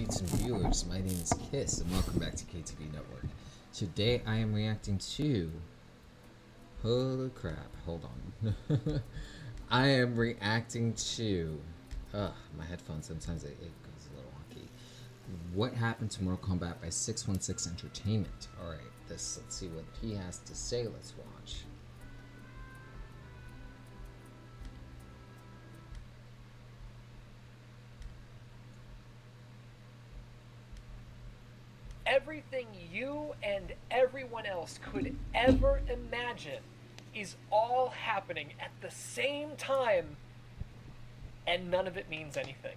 Beats and viewers, my name is Kiss and welcome back to KTV Network. Today I am reacting to... Holy crap, hold on. I am reacting to... my headphones, sometimes it goes a little wonky. What Happened to Mortal Kombat by 616 Entertainment. Alright, let's see what he has to say, let's watch. Everything you and everyone else could ever imagine is all happening at the same time, and none of it means anything.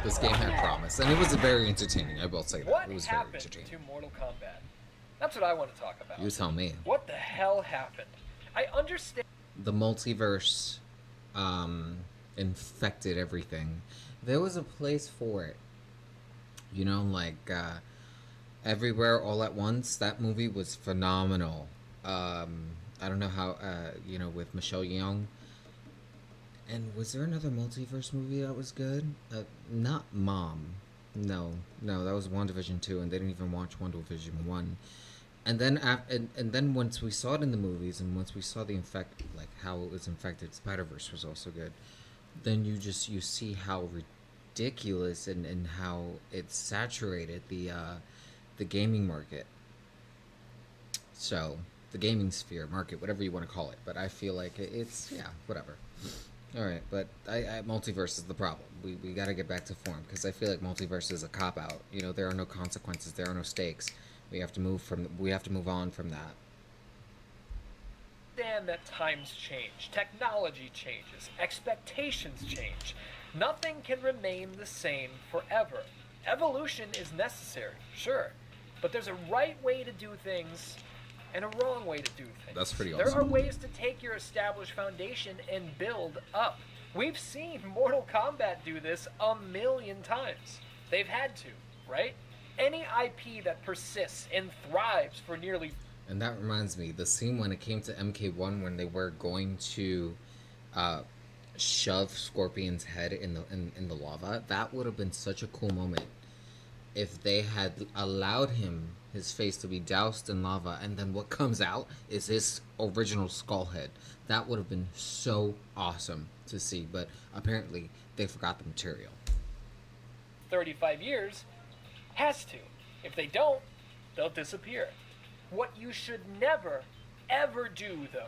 This game had promise, and it was very entertaining, I will say that. What It was very happened entertaining. to Mortal Kombat? That's what I want to talk about. You tell me. What the hell happened? I understand. The multiverse infected everything. There was a place for it. You know, like Everywhere All at Once. That movie was phenomenal. I don't know how, with Michelle Yeoh. And was there another multiverse movie that was good? Not Mom. No, that was WandaVision 2, and they didn't even watch WandaVision 1. And then and then once we saw it in the movies, and once we saw the how it was infected, Spider-Verse was also good. Then you see how ridiculous and how it saturated the gaming market. So the gaming sphere market, whatever you want to call it. But I feel like it's whatever. All right, but multiverse is the problem. We got to get back to form because I feel like multiverse is a cop out. You know, there are no consequences, there are no stakes. We have to move on from that. Understand that times change, technology changes, expectations change. Nothing can remain the same forever. Evolution is necessary, sure, but there's a right way to do things and a wrong way to do things. That's pretty awesome. There are ways to take your established foundation and build up. We've seen Mortal Kombat do this a million times. They've had to, right? Any IP that persists and thrives for nearly... And that reminds me, the scene when it came to MK1 when they were going to shove Scorpion's head in the lava, that would have been such a cool moment if they had allowed his face to be doused in lava, and then what comes out is his original skull head. That would have been so awesome to see, but apparently they forgot the material. 35 years has to. If they don't, they'll disappear. What you should never, ever do, though,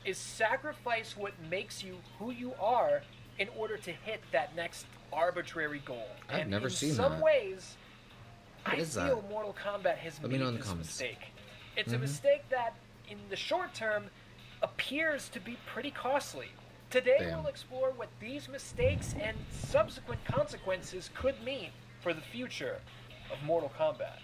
is sacrifice what makes you who you are in order to hit that next arbitrary goal. I've never seen that. In some ways, What I is feel that? Mortal Kombat has Let me know made in the this comments. mistake. It's a mistake that, in the short term, appears to be pretty costly. Today Damn. we'll explore what these mistakes and subsequent consequences could mean for the future of Mortal Kombat.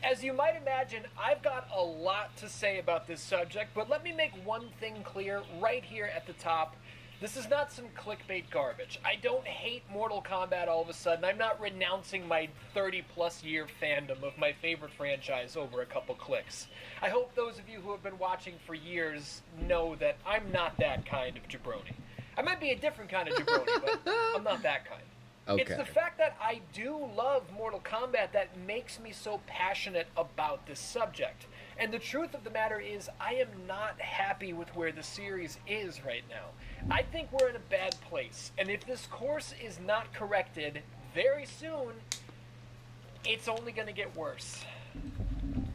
As you might imagine, I've got a lot to say about this subject, but let me make one thing clear right here at the top. This is not some clickbait garbage. I don't hate Mortal Kombat all of a sudden. I'm not renouncing my 30-plus year fandom of my favorite franchise over a couple clicks. I hope those of you who have been watching for years know that I'm not that kind of jabroni. I might be a different kind of jabroni, but I'm not that kind. Okay. It's the fact that I do love Mortal Kombat that makes me so passionate about this subject. And the truth of the matter is, I am not happy with where the series is right now. I think we're in a bad place. And if this course is not corrected very soon, it's only going to get worse.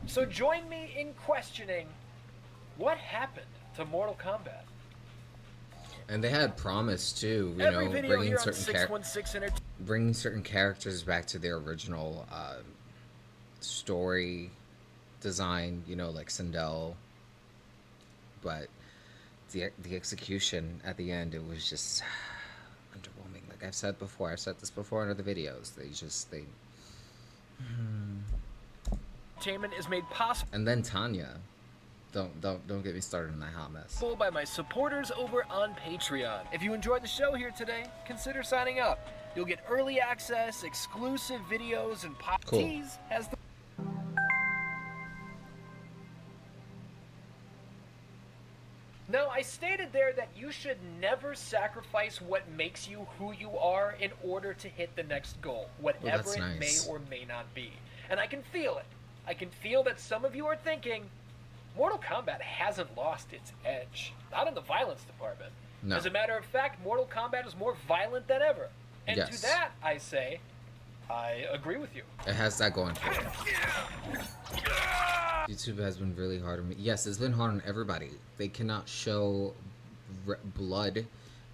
So join me in questioning what happened to Mortal Kombat. And they had promise too, Every video bringing here on certain 616 bringing certain characters back to their original story design, like Sindel. But the execution at the end, it was just underwhelming. Like I've said this before in other videos. They entertainment is made possible. And then Tanya. Don't get me started in that hot mess. By my supporters over on Patreon. If you enjoyed the show here today, consider signing up. You'll get early access, exclusive videos, and pop Cool. teas as the... No, I stated there that you should never sacrifice what makes you who you are in order to hit the next goal, Well, whatever that's it may nice. or may not be. And I can feel it. I can feel that some of you are thinking, Mortal Kombat hasn't lost its edge. Not in the violence department. No. As a matter of fact, Mortal Kombat is more violent than ever. And Yes. to that, I say, I agree with you. It has that going for it. YouTube has been really hard on me. Yes, it's been hard on everybody. They cannot show blood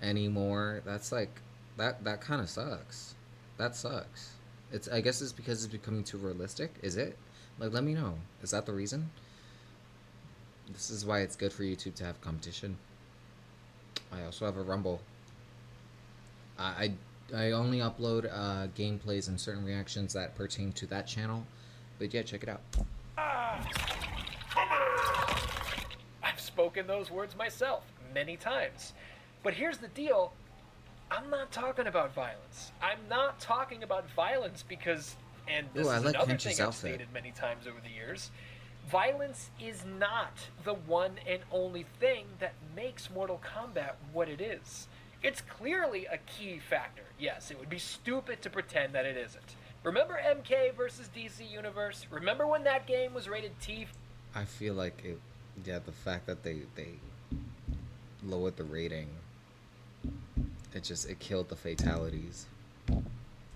anymore. That's like that kind of sucks. That sucks. It's I guess it's because it's becoming too realistic. Is it? Like, let me know. Is that the reason? This is why it's good for YouTube to have competition. I also have a Rumble. I only upload gameplays and certain reactions that pertain to that channel. But yeah, check it out. I've spoken those words myself many times. But here's the deal. I'm not talking about violence. I'm not talking about violence because, and this Ooh, I is like another Kenchi's thing I've outfit. stated many times over the years, violence is not the one and only thing that makes Mortal Kombat what it is. It's clearly a key factor. Yes, it would be stupid to pretend that it isn't. Remember MK versus DC Universe? Remember when that game was rated T? I feel like it. Yeah, the fact that they lowered the rating, it killed the fatalities.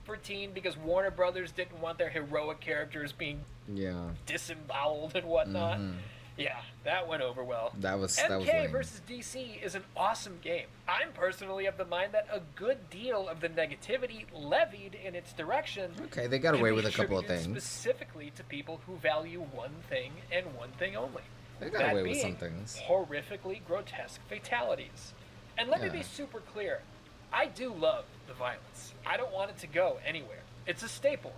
For teen because Warner Brothers didn't want their heroic characters being Yeah, disemboweled and whatnot. Mhm. Yeah, that went over well. that was MK lame. versus DC is an awesome game. I'm personally of the mind that a good deal of the negativity levied in its direction Okay, they got can away be with a couple of attributed things. specifically to people who value one thing and one thing only. They got That away with being some things. horrifically grotesque fatalities. And let me Yeah. be super clear. I do love the violence. I don't want it to go anywhere. It's a staple.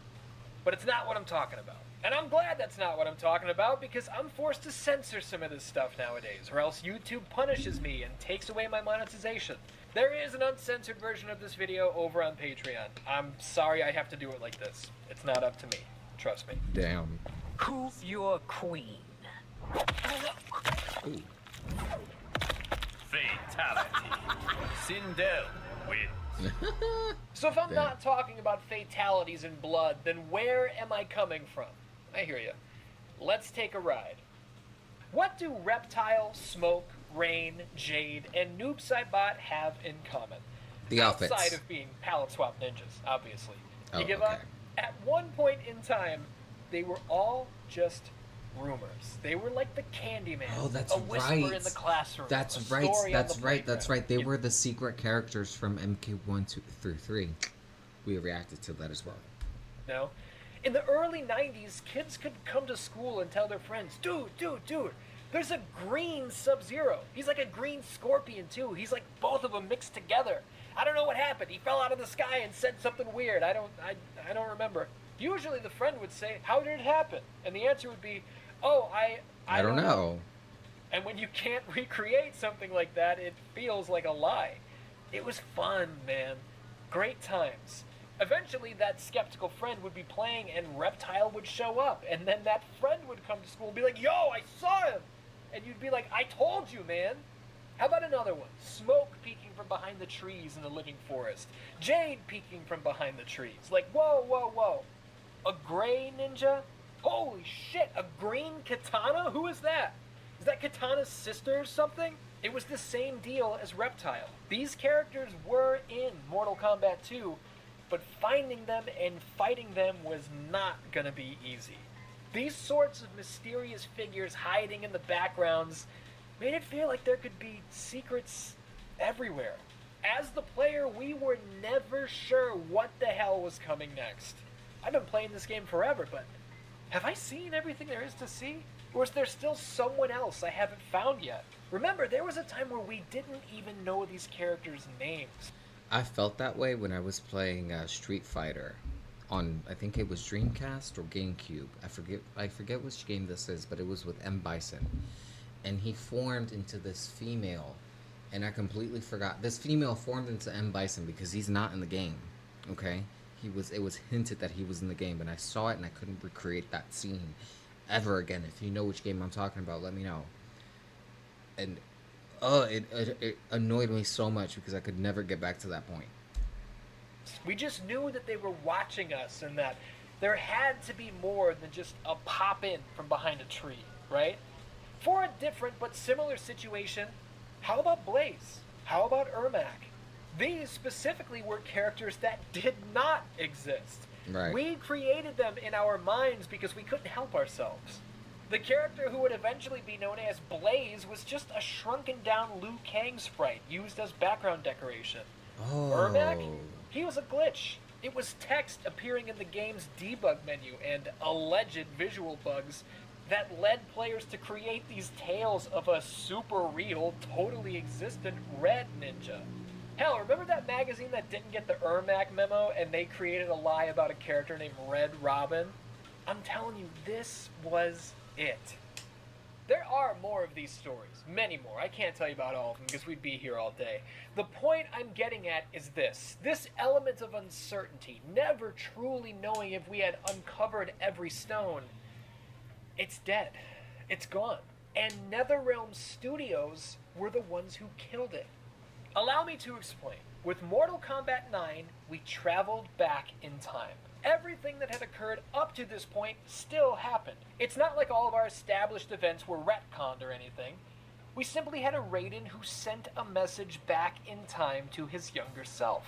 But it's not what I'm talking about. And I'm glad that's not what I'm talking about because I'm forced to censor some of this stuff nowadays, or else YouTube punishes me and takes away my monetization. There is an uncensored version of this video over on Patreon. I'm sorry I have to do it like this. It's not up to me. Trust me. Damn. Who's your queen? Ooh. Fatality. Sindel wins. So if I'm Damn. not talking about fatalities and blood, then where am I coming from? I hear you. Let's take a ride. What do Reptile, Smoke, Rain, Jade, and Noob Saibot have in common? The outfits. Outside of being palette swap ninjas, obviously. You Oh, give okay. up? At one point in time, they were all just rumors. They were like the Candyman. Oh, that's a whisper right. in the classroom. That's a right. story on That's the right. That's playground. right. They You- were the secret characters from MK1, 2 through 3. We reacted to that as well. No. In the early 90s, kids could come to school and tell their friends, dude, there's a green Sub-Zero. He's like a green Scorpion, too. He's like both of them mixed together. I don't know what happened. He fell out of the sky and said something weird. I don't remember. Usually the friend would say, how did it happen? And the answer would be, oh, I don't know. And when you can't recreate something like that, it feels like a lie. It was fun, man. Great times. Eventually, that skeptical friend would be playing and Reptile would show up. And then that friend would come to school and be like, yo, I saw him! And you'd be like, I told you, man! How about another one? Smoke peeking from behind the trees in the living forest. Jade peeking from behind the trees. Like, whoa. A gray ninja? Holy shit, a green katana? Who is that? Is that Katana's sister or something? It was the same deal as Reptile. These characters were in Mortal Kombat 2, but finding them and fighting them was not gonna be easy. These sorts of mysterious figures hiding in the backgrounds made it feel like there could be secrets everywhere. As the player, we were never sure what the hell was coming next. I've been playing this game forever, but have I seen everything there is to see? Or is there still someone else I haven't found yet? Remember, there was a time where we didn't even know these characters' names. I felt that way when I was playing Street Fighter on, I think it was Dreamcast or GameCube. I forget which game this is, but it was with M. Bison. And he formed into this female, and I completely forgot. This female formed into M. Bison because he's not in the game, okay? It was hinted that he was in the game, and I saw it and I couldn't recreate that scene ever again. If you know which game I'm talking about, let me know. And Oh, it annoyed me so much because I could never get back to that point. We just knew that they were watching us and that there had to be more than just a pop in from behind a tree, right? For a different but similar situation, how about Blaze? How about Ermac? These specifically were characters that did not exist. Right. We created them in our minds because we couldn't help ourselves. The character who would eventually be known as Blaze was just a shrunken down Liu Kang sprite used as background decoration. Oh. Ermac? He was a glitch. It was text appearing in the game's debug menu and alleged visual bugs that led players to create these tales of a super real, totally existent red ninja. Hell, remember that magazine that didn't get the Ermac memo and they created a lie about a character named Red Robin? I'm telling you, this was it. There are more of these stories, many more. I can't tell you about all of them because we'd be here all day. The point I'm getting at is this element of uncertainty, never truly knowing if we had uncovered every stone. It's dead. It's gone. And NetherRealm Studios were the ones who killed it. Allow me to explain. With Mortal Kombat 9, we traveled back in time. Everything that had occurred up to this point still happened. It's not like all of our established events were retconned or anything. We simply had a Raiden who sent a message back in time to his younger self.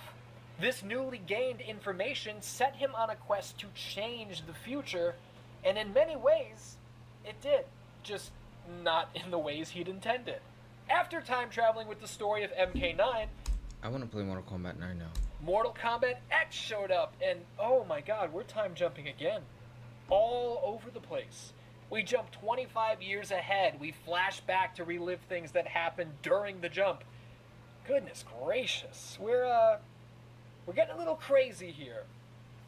This newly gained information set him on a quest to change the future, and in many ways, it did. Just not in the ways he'd intended. After time traveling with the story of MK9, I want to play Mortal Kombat 9 now. Mortal Kombat X showed up, and oh my god, we're time jumping again. All over the place. We jump 25 years ahead. We flash back to relive things that happened during the jump. Goodness gracious. We're getting a little crazy here.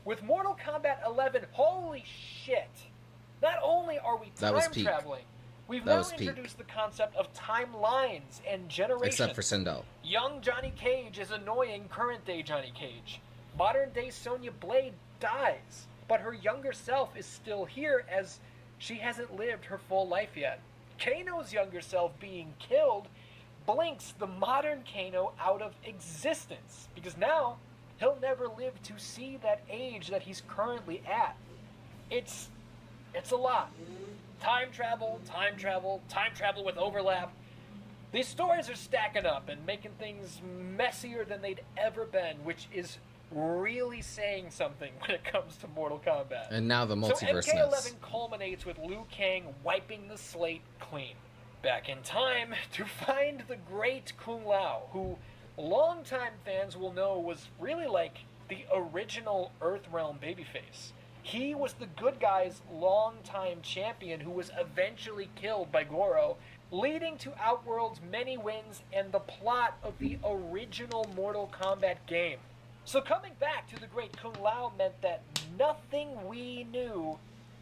With Mortal Kombat 11, holy shit. Not only are we time traveling, we've now introduced the concept of timelines and generations. Except for Sindel. Young Johnny Cage is annoying current-day Johnny Cage. Modern-day Sonya Blade dies, but her younger self is still here as she hasn't lived her full life yet. Kano's younger self being killed blinks the modern Kano out of existence, because now he'll never live to see that age that he's currently at. It's a lot. Time travel with overlap. These stories are stacking up and making things messier than they'd ever been, which is really saying something when it comes to Mortal Kombat. And now the multiverse. So MK11 culminates with Liu Kang wiping the slate clean. Back in time to find the great Kung Lao, who longtime fans will know was really like the original Earthrealm babyface. He was the good guy's longtime champion who was eventually killed by Goro, leading to Outworld's many wins and the plot of the original Mortal Kombat game. So coming back to the great Kung Lao meant that nothing we knew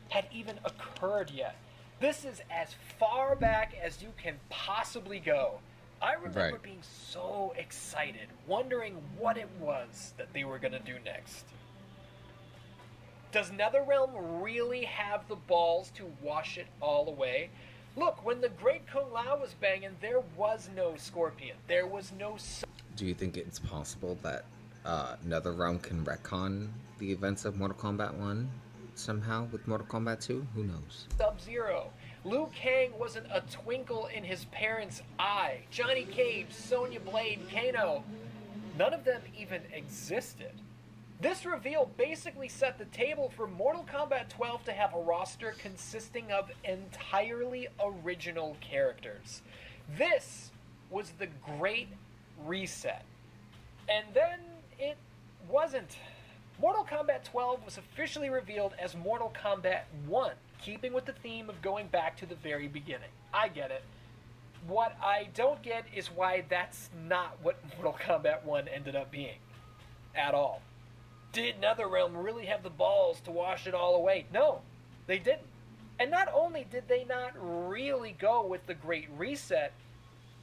had even occurred yet. This is as far back as you can possibly go. I remember being so excited, wondering what it was that they were going to do next. Does NetherRealm really have the balls to wash it all away? Look, when the great Kung Lao was banging, there was no Scorpion. There was no... Do you think it's possible that NetherRealm can retcon the events of Mortal Kombat 1 somehow with Mortal Kombat 2? Who knows? Sub-Zero. Liu Kang wasn't a twinkle in his parents' eye. Johnny Cage, Sonya Blade, Kano. None of them even existed. This reveal basically set the table for Mortal Kombat 12 to have a roster consisting of entirely original characters. This was the great reset. And then it wasn't. Mortal Kombat 12 was officially revealed as Mortal Kombat 1, keeping with the theme of going back to the very beginning. I get it. What I don't get is why that's not what Mortal Kombat 1 ended up being. At all. Did NetherRealm really have the balls to wash it all away? No, they didn't. And not only did they not really go with the Great Reset,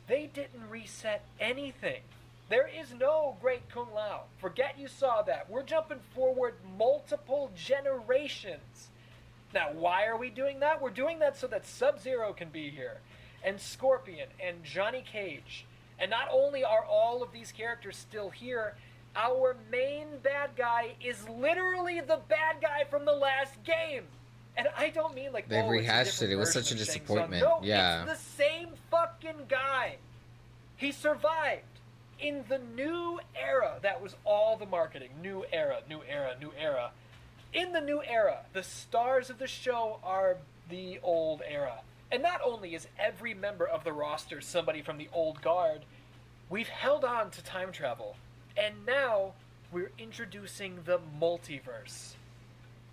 they didn't reset anything. There is no Great Kung Lao. Forget you saw that. We're jumping forward multiple generations. Now, why are we doing that? We're doing that so that Sub-Zero can be here. and Scorpion and Johnny Cage. And not only are all of these characters still here, our main bad guy is literally the bad guy from the last game. And I don't mean like, They rehashed it. It was version such a of Shang Tsung. disappointment. No, Yeah. it's the same fucking guy. He survived in the new era. That was all the marketing. New era, new era, new era. In the new era, the stars of the show are the old era. And not only is every member of the roster somebody from the old guard, we've held on to time travel. And now we're introducing the multiverse.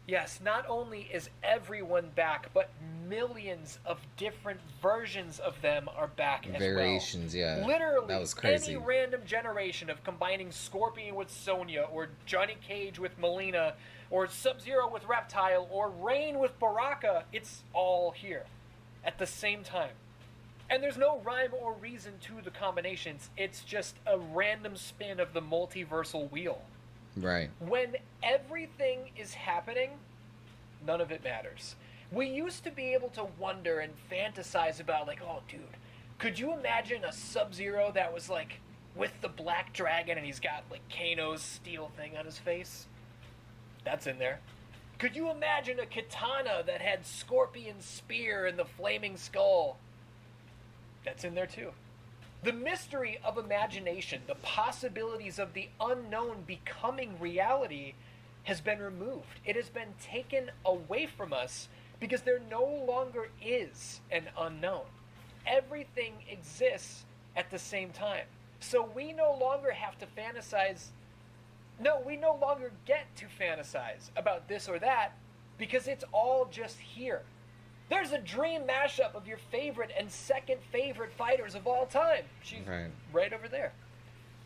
Yes, not only is everyone back, but millions of different versions of them are back as Variations, well. yeah. Literally, That was crazy. any random generation of combining Scorpion with Sonya, or Johnny Cage with Melina, or Sub-Zero with Reptile, or Rain with Baraka, it's all here at the same time. And there's no rhyme or reason to the combinations. It's just a random spin of the multiversal wheel. Right. When everything is happening, none of it matters. We used to be able to wonder and fantasize about, like, oh, dude, could you imagine a Sub-Zero that was, like, with the black dragon and he's got, like, Kano's steel thing on his face? That's in there. Could you imagine a katana that had Scorpion's spear and the flaming skull? That's in there, too. The mystery of imagination, the possibilities of the unknown becoming reality, has been removed. It has been taken away from us because there no longer is an unknown. Everything exists at the same time. So we no longer have to fantasize. No, we no longer get to fantasize about this or that because it's all just here. There's a dream mashup of your favorite and second favorite fighters of all time. She's right over there.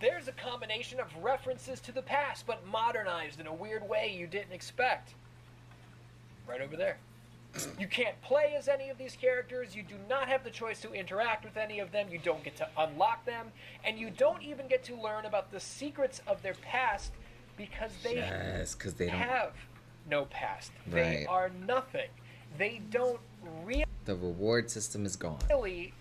There's a combination of references to the past, but modernized in a weird way you didn't expect. Right over there. You can't play as any of these characters. You do not have the choice to interact with any of them. You don't get to unlock them. And you don't even get to learn about the secrets of their past because they have no past. They are nothing. They don't really The reward system is gone.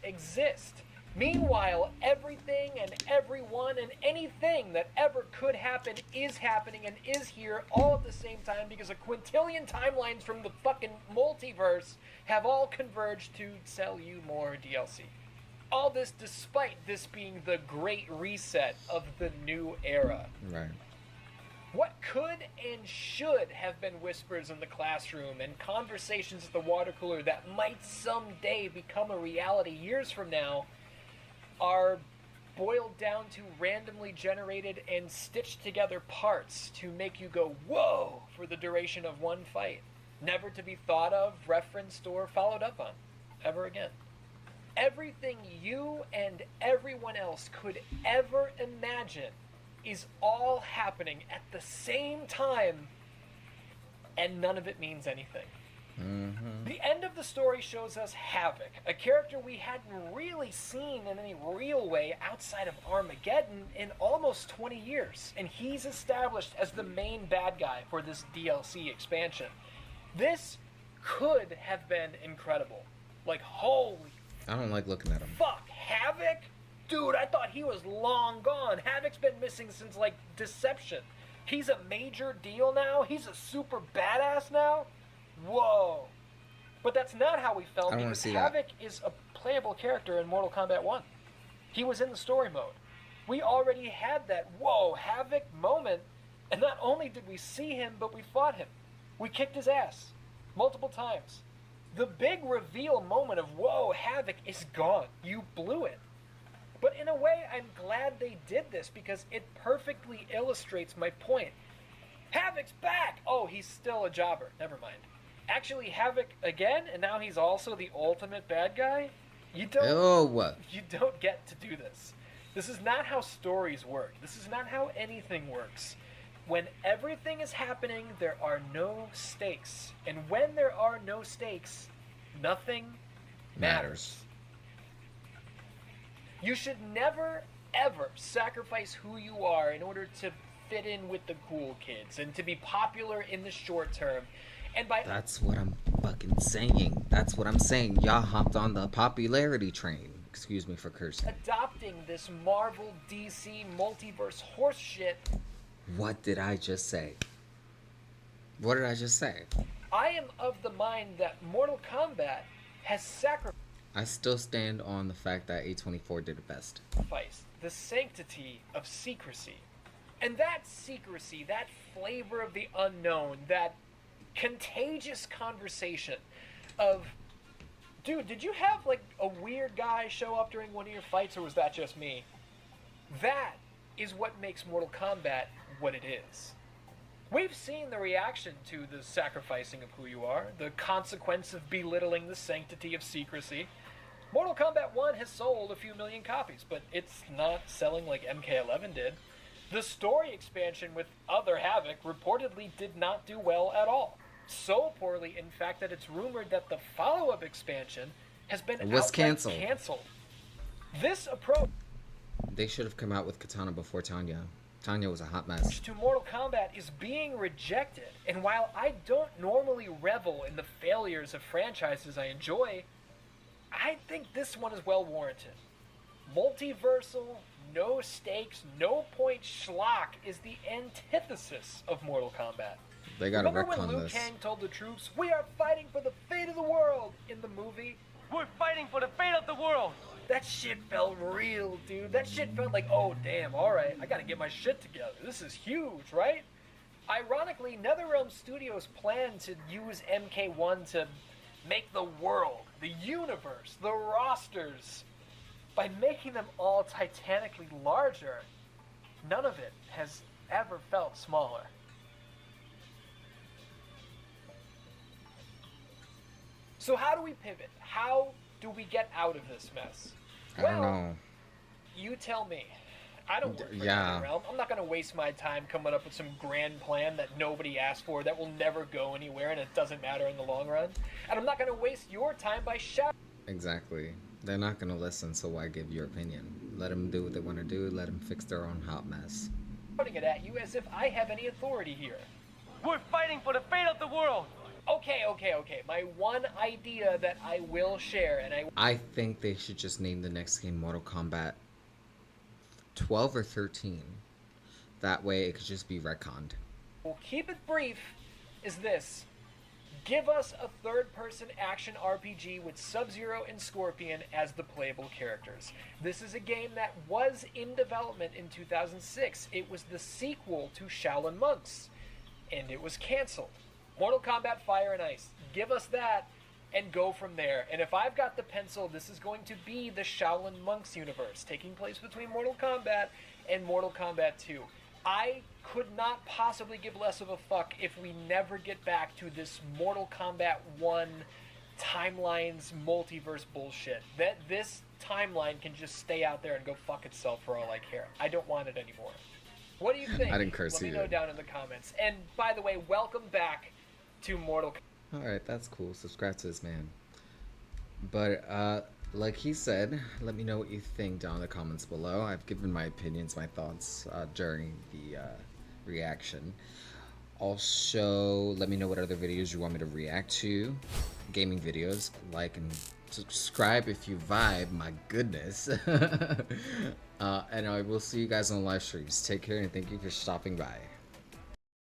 exist. Meanwhile, everything and everyone and anything that ever could happen is happening and is here all at the same time because a quintillion timelines from the fucking multiverse have all converged to sell you more DLC. All this despite this being the great reset of the new era. Right. What could and should have been whispers in the classroom and conversations at the water cooler that might someday become a reality years from now are boiled down to randomly generated and stitched together parts to make you go, whoa, for the duration of one fight. Never to be thought of, referenced, or followed up on, ever again. Everything you and everyone else could ever imagine is all happening at the same time, and none of it means anything. Mm-hmm. The end of the story shows us Havoc, a character we hadn't really seen in any real way outside of Armageddon in almost 20 years, and he's established as the main bad guy for this DLC expansion. This could have been incredible. Like, holy I don't like looking at him. fuck, Havoc? Dude, I thought he was long gone. Havoc's been missing since, like, Deception. He's a major deal now? He's a super badass now? Whoa. But that's not how we felt, I don't wanna because see that. Havoc is a playable character in Mortal Kombat 1. He was in the story mode. We already had that whoa, Havoc moment, and not only did we see him, but we fought him. We kicked his ass. Multiple times. The big reveal moment of whoa, Havoc is gone. You blew it. But in a way, I'm glad they did this because it perfectly illustrates my point. Havoc's back! Oh, he's still a jobber. Never mind. Actually, Havoc again, and now he's also the ultimate bad guy? You don't get to do this. This is not how stories work. This is not how anything works. When everything is happening, there are no stakes. And when there are no stakes, nothing matters. You should never, ever sacrifice who you are in order to fit in with the cool kids and to be popular in the short term. And by That's what I'm fucking saying. That's what I'm saying. Y'all hopped on the popularity train. Excuse me for cursing. Adopting this Marvel DC multiverse horse shit. What did I just say? What did I just say? I am of the mind that Mortal Kombat has sacrificed I still stand on the fact that A24 did it best. the sanctity of secrecy. And that secrecy, that flavor of the unknown, that contagious conversation of, dude, did you have like a weird guy show up during one of your fights, or was that just me? That is what makes Mortal Kombat what it is. We've seen the reaction to the sacrificing of who you are, the consequence of belittling the sanctity of secrecy. Mortal Kombat 1 has sold a few million copies, but it's not selling like MK11 did. The story expansion with Other Havoc reportedly did not do well at all. So poorly, in fact, that it's rumored that the follow-up expansion has been outright canceled. This approach They should have come out with Katana before Tanya. Tanya was a hot mess. to Mortal Kombat is being rejected, and while I don't normally revel in the failures of franchises I enjoy, I think this one is well warranted. Multiversal, no stakes, no point schlock is the antithesis of Mortal Kombat. They gotta Remember when retcon Liu this. Kang told the troops, "We are fighting for the fate of the world" in the movie? We're fighting for the fate of the world. That shit felt real, dude. That shit felt like, oh damn, alright, I gotta get my shit together. This is huge, right? Ironically, NetherRealm Studios plan to use MK1 to make the world, the universe, the rosters. By making them all titanically larger, none of it has ever felt smaller. So how do we pivot? How do we get out of this mess? I don't know. You tell me. I don't work for Yeah. NetherRealm. I'm not going to waste my time coming up with some grand plan that nobody asked for, that will never go anywhere, and it doesn't matter in the long run. And I'm not going to waste your time by shouting Exactly. They're not gonna listen, so why give your opinion? Let them do what they want to do. Let them fix their own hot mess. it at you as if I have any authority here. We're fighting for the fate of the world. Okay. My one idea that I will share, and I think they should just name the next game Mortal Kombat 12 or 13. That way it could just be retconned. will keep it brief, is this. Give us a third-person action RPG with Sub-Zero and Scorpion as the playable characters. This is a game that was in development in 2006. It was the sequel to Shaolin Monks, and it was canceled. Mortal Kombat Fire and Ice. Give us that, and go from there. And if I've got the pencil, this is going to be the Shaolin Monks universe, taking place between Mortal Kombat and Mortal Kombat 2. I could not possibly give less of a fuck if we never get back to this Mortal Kombat 1 timelines multiverse bullshit. That this timeline can just stay out there and go fuck itself for all I care. I don't want it anymore. What do you think? I didn't curse Let me either. know down in the comments. And by the way, welcome back to Mortal Kombat. Alright, that's cool. Subscribe to this man. But, like he said, let me know what you think down in the comments below. I've given my opinions, my thoughts during the reaction. Also, let me know what other videos you want me to react to. Gaming videos. Like and subscribe if you vibe. My goodness. And I will see you guys on live streams. Take care and thank you for stopping by.